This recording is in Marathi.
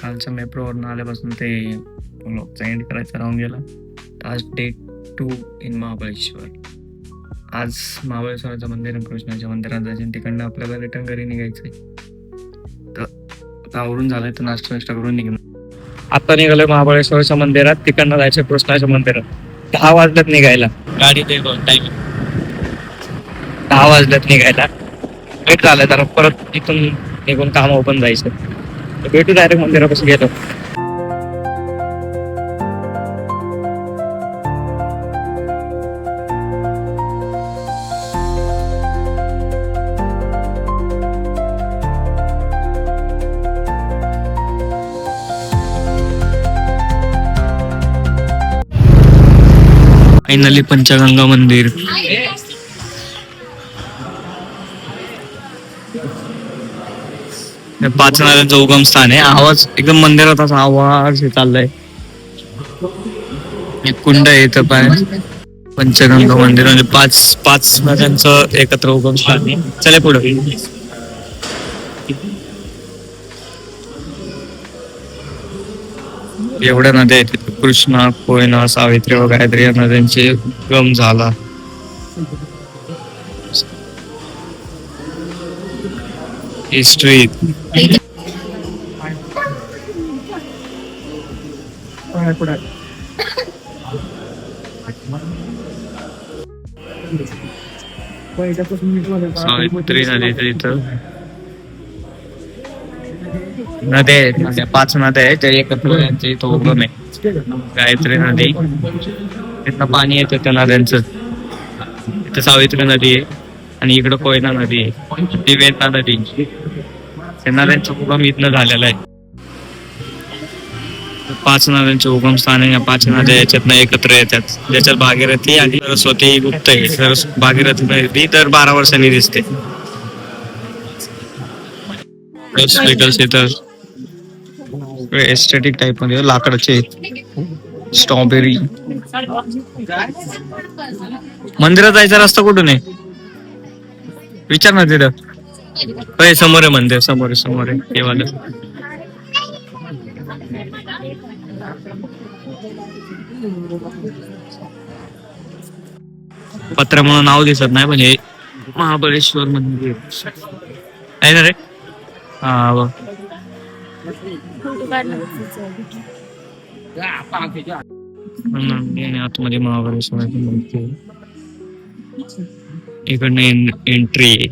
कालच्या मेट्रोवरून आल्यापासून ते व्लॉगचा एंड करायचा राहून गेला. आज डे 2 इन महाबळेश्वर. आज महाबळेश्वराचं मंदिर आणि कृष्णाच्या मंदिरात जायचं, तिकडनं आपल्याला रिटर्न घरी निघायचंय. तर आता आवरून झालंय, तर नाश्ता करून निघणार. आता निघालोय महाबळेश्वरच्या मंदिरात, तिकडनं जायचं कृष्णाच्या मंदिरात. 10 वाजल्यात निघायला. गाडी ते टाइम 10 वाजल्यात निघायला. लेट झालं तर परत इथून निघून कामावर पण जायचं. भेटू डायरेक्ट मंदिरापासून गेलो. फायनली पंचगंगा मंदिर. पाच नद्यांचं उगम स्थान आहे. आवाज एकदम मंदिरात असा आवाज हे चाललाय. एक कुंड आहे इथं पाय. पंचगंगा मंदिर म्हणजे पाच नद्यांचं एकत्र उगम स्थान आहे. चले पुढे. एवढ्या नद्या आहेत तिथे. कृष्णा, कोयना, सावित्री व गायत्री या नद्यांचे उगम झाला. हिस्ट्री. सावित्री नदीचं इथं नद्या आहेत. 5 नद्या आहेत त्या एकत्र यांचे इथं उगम आहे. गायत्री नदी, तिथनं पाणी येतं त्या नद्यांचं. इथं सावित्री नदी आहे आणि इकडं कोयना नदी आहे. ती वेदना नदी. त्या नद्यांचं उगम इथनं झालेला आहे. 5 नद्यांचे उगम स्थान आहे. या 5 नद्या याच्यातनं एकत्र येतात, ज्याच्यात भागीरथी आणि सरस्वती गुप्त आहे. भागीरथी नदी दर 12 वर्षांनी दिसते. एस्थेटिक टाइप मध्ये लाकडाचे स्ट्रॉबेरी. मंदिरात जायचा रस्ता कुठून आहे विचार ना तिथं. समोर आहे मंदिर, समोर आहे हे वालं. पत्र म्हणून नाव दिसत नाही पण हे महाबळेश्वर मंदिर आहे ना रे. हा बघ. आतमध्ये महाबळेश्वर मंदिर. इकडनं एंट्री आहे.